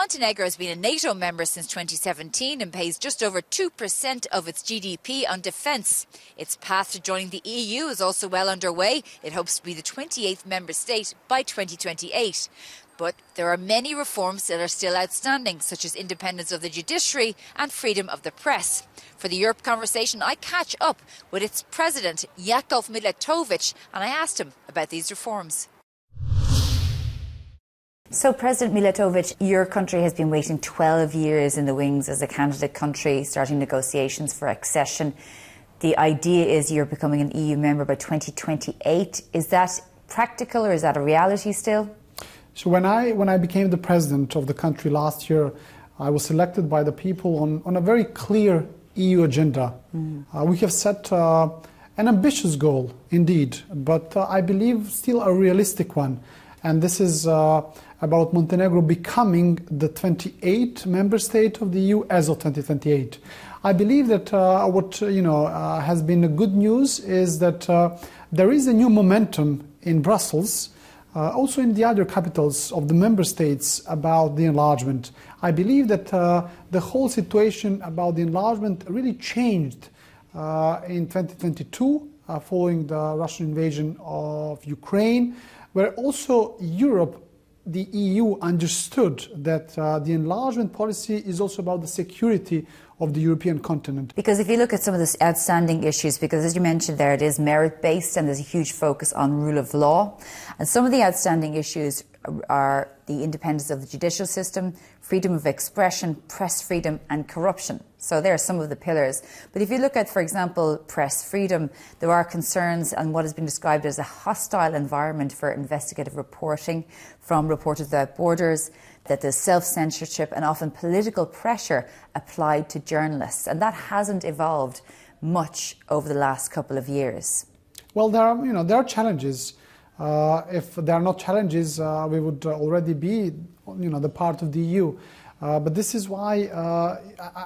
Montenegro has been a NATO member since 2017 and pays just over 2% of its GDP on defence. Its path to joining the EU is also well underway. It hopes to be the 28th member state by 2028. But there are many reforms that are still outstanding, such as independence of the judiciary and freedom of the press. For the Europe Conversation, I catch up with its president, Jakov Milatović, and I asked him about these reforms. So, President Milatović, your country has been waiting 12 years in the wings as a candidate country, starting negotiations for accession. The idea is you're becoming an EU member by 2028. Is that practical or is that a reality still? So when I became the president of the country last year, I was selected by the people on a very clear EU agenda. We have set an ambitious goal, indeed, but I believe still a realistic one. And this is about Montenegro becoming the 28th member state of the EU as of 2028. I believe that what has been good news is that there is a new momentum in Brussels, also in the other capitals of the member states about the enlargement. I believe that the whole situation about the enlargement really changed in 2022 following the Russian invasion of Ukraine, where also Europe, the EU, understood that the enlargement policy is also about the security of the European continent. Because if you look at some of the outstanding issues, because as you mentioned there, it is merit-based and there's a huge focus on rule of law. And some of the outstanding issues are the independence of the judicial system, freedom of expression, press freedom and corruption. So there are some of the pillars. But if you look at, for example, press freedom, there are concerns and what has been described as a hostile environment for investigative reporting from Reporters Without Borders, that there's self-censorship and often political pressure applied to journalists. And that hasn't evolved much over the last couple of years. Well, there are challenges. If there are not challenges, we would already be, the part of the EU. But this is why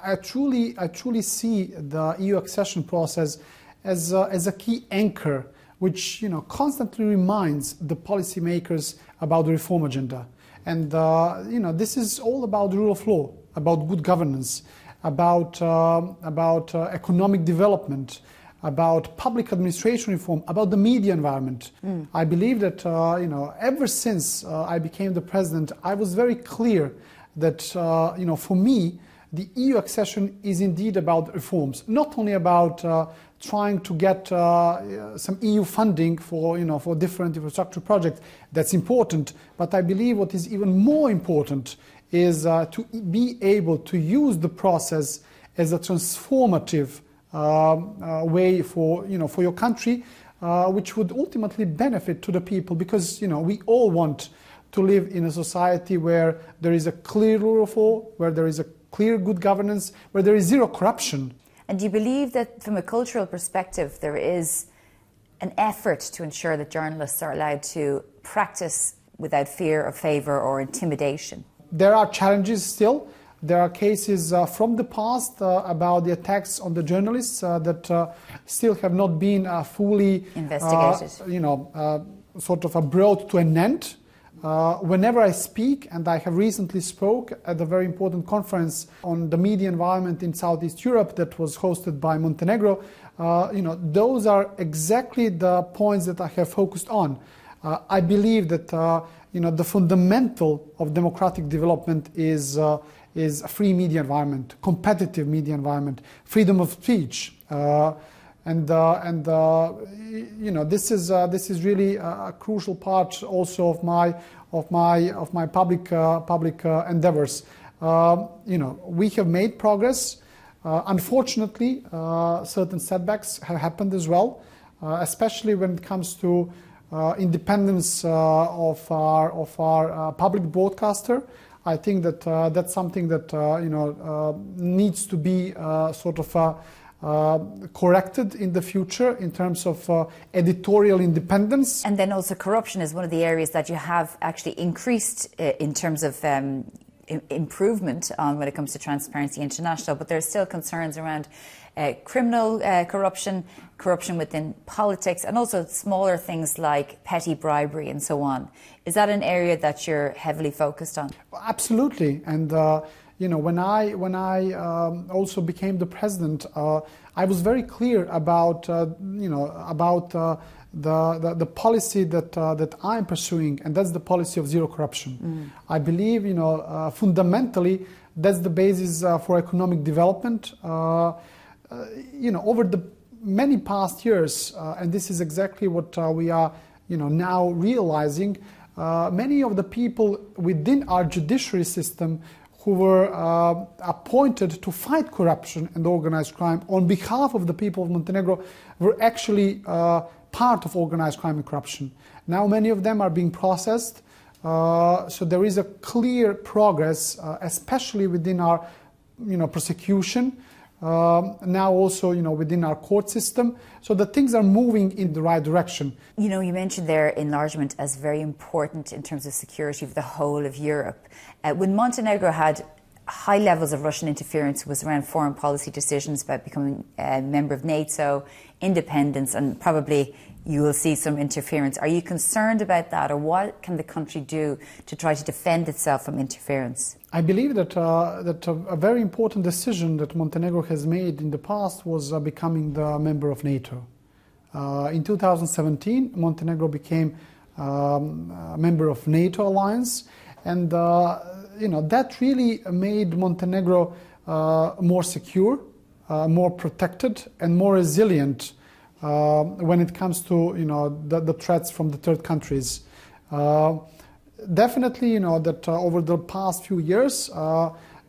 I truly see the EU accession process as a key anchor, which constantly reminds the policymakers about the reform agenda. And this is all about the rule of law, about good governance, about economic development, about public administration reform, about the media environment. I believe that ever since I became the president, I was very clear that for me the EU accession is indeed about reforms, not only about trying to get some EU funding for different infrastructure projects. That's important, but I believe what is even more important is to be able to use the process as a transformative way for your country, which would ultimately benefit to the people, because we all want to live in a society where there is a clear rule of law, where there is a clear good governance, where there is zero corruption. And do you believe that from a cultural perspective there is an effort to ensure that journalists are allowed to practice without fear of favour or intimidation? There are challenges still. There are cases from the past about the attacks on the journalists that still have not been fully investigated. Sort of brought to an end. Whenever I speak, and I have recently spoke at a very important conference on the media environment in Southeast Europe that was hosted by Montenegro, those are exactly the points that I have focused on. I believe that the fundamental of democratic development is a free media environment, competitive media environment, freedom of speech, this is really a crucial part also of my public endeavors. We have made progress. Unfortunately, certain setbacks have happened as well, especially when it comes to independence of our public broadcaster. I think that that's something that needs to be corrected in the future in terms of editorial independence. And then also corruption is one of the areas that you have actually increased in terms of improvement on when it comes to Transparency International, but there are still concerns around criminal corruption, corruption within politics, and also smaller things like petty bribery and so on. Is that an area that you're heavily focused on? Absolutely. And when I also became the president, I was very clear about the policy that I'm pursuing, and that's the policy of zero corruption. I believe, fundamentally, that's the basis for economic development. Over the many past years, and this is exactly what we are, now realizing. Many of the people within our judiciary system who were appointed to fight corruption and organized crime on behalf of the people of Montenegro were actually part of organized crime and corruption. Now many of them are being processed, so there is a clear progress, especially within our prosecution, now also within our court system, so that things are moving in the right direction. You mentioned there enlargement as very important in terms of security for the whole of Europe. When Montenegro had high levels of Russian interference, was around foreign policy decisions about becoming a member of NATO, independence, and probably you will see some interference. Are you concerned about that, or what can the country do to try to defend itself from interference? I believe that a very important decision that Montenegro has made in the past was becoming the member of NATO. In 2017, Montenegro became a member of NATO alliance, and that really made Montenegro more secure, more protected, and more resilient when it comes to the threats from the third countries. Definitely, that over the past few years,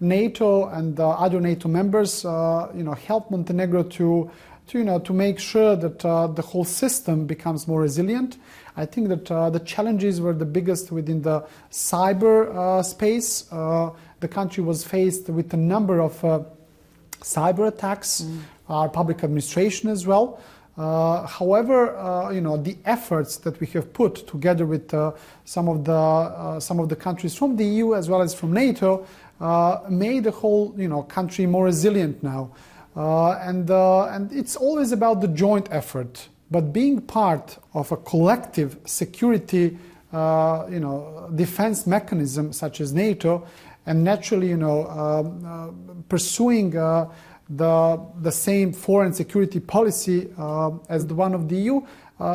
NATO and other NATO members, helped Montenegro to make sure that the whole system becomes more resilient. I think that the challenges were the biggest within the cyber space. The country was faced with a number of cyber attacks, our public administration as well. However, the efforts that we have put together with some of the countries from the EU as well as from NATO made the whole country more resilient now. And it's always about the joint effort. But being part of a collective security, defense mechanism such as NATO, and naturally, pursuing the same foreign security policy as the one of the EU,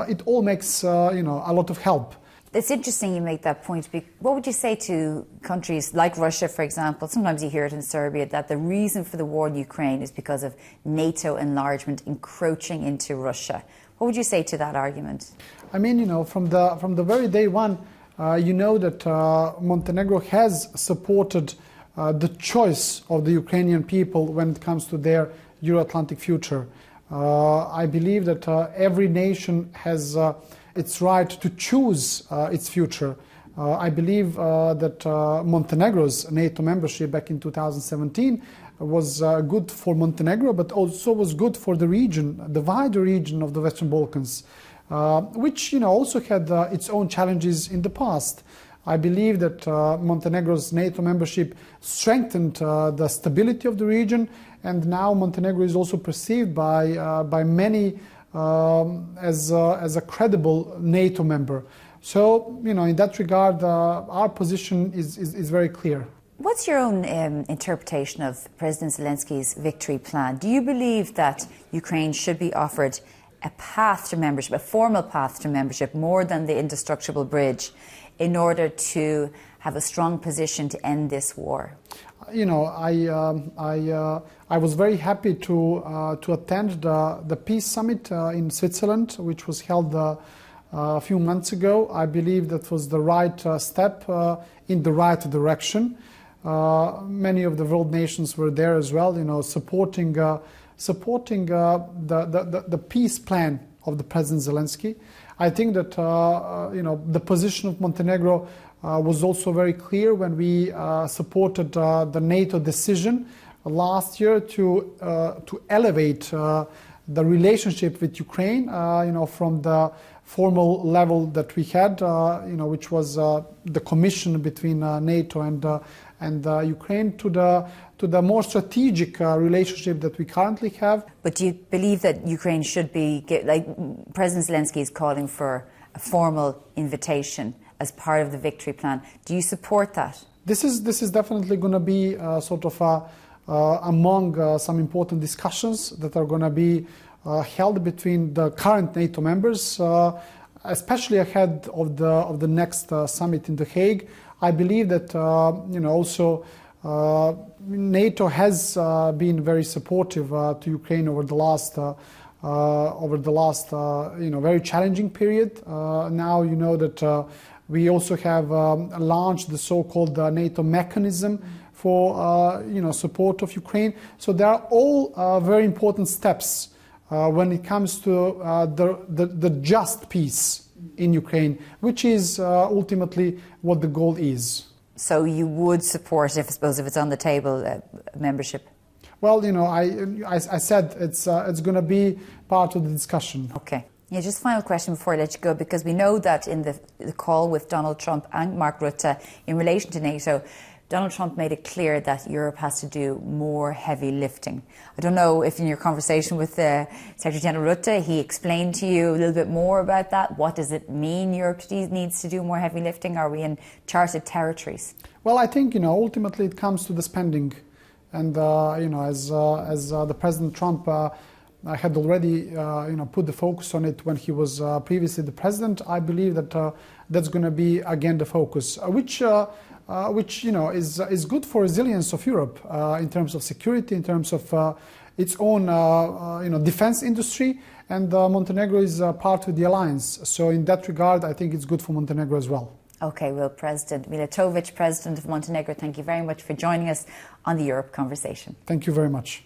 it all makes a lot of help. It's interesting you make that point. What would you say to countries like Russia, for example? Sometimes you hear it in Serbia that the reason for the war in Ukraine is because of NATO enlargement encroaching into Russia. What would you say to that argument? I mean, from the very day one, that Montenegro has supported the choice of the Ukrainian people when it comes to their Euro-Atlantic future. I believe that every nation has its right to choose its future. I believe that Montenegro's NATO membership back in 2017 was good for Montenegro, but also was good for the region, the wider region of the Western Balkans, which also had its own challenges in the past. I believe that Montenegro's NATO membership strengthened the stability of the region, and now Montenegro is also perceived by many as a credible NATO member. So, in that regard, our position is very clear. What's your own interpretation of President Zelensky's victory plan? Do you believe that Ukraine should be offered a path to membership, a formal path to membership, more than the indestructible bridge, in order to have a strong position to end this war? I was very happy to attend the Peace Summit in Switzerland, which was held a few months ago. I believe that was the right step in the right direction. Many of the world nations were there as well, supporting the peace plan of the President Zelensky. I think that the position of Montenegro was also very clear when we supported the NATO decision last year to elevate the relationship with Ukraine, from the formal level that we had, which was the commission between NATO and Ukraine, to to the more strategic relationship that we currently have. But do you believe that Ukraine should be, like President Zelensky is calling for a formal invitation as part of the victory plan? Do you support that? This is definitely going to be sort of among some important discussions that are going to be held between the current NATO members, especially ahead of the next summit in The Hague. I believe that also NATO has been very supportive to Ukraine over the last very challenging period. Now you know that we also have launched the so-called NATO mechanism for support of Ukraine. So there are all very important steps when it comes to the just peace in Ukraine, which is ultimately what the goal is. So you would support, if it's on the table, membership? Well, I said it's going to be part of the discussion. Okay. Yeah, just final question before I let you go, because we know that in the call with Donald Trump and Mark Rutte in relation to NATO, Donald Trump made it clear that Europe has to do more heavy lifting. I don't know if in your conversation with Secretary General Rutte, he explained to you a little bit more about that. What does it mean Europe needs to do more heavy lifting? Are we in charted territories? Well, I think, ultimately it comes to the spending. And, as the President Trump had already, put the focus on it when he was previously the president, I believe that that's going to be, again, the focus, which is good for resilience of Europe in terms of security, in terms of its own defense industry, and Montenegro is part of the alliance. So in that regard, I think it's good for Montenegro as well. Okay, well, President Milatović, President of Montenegro, thank you very much for joining us on the Europe Conversation. Thank you very much.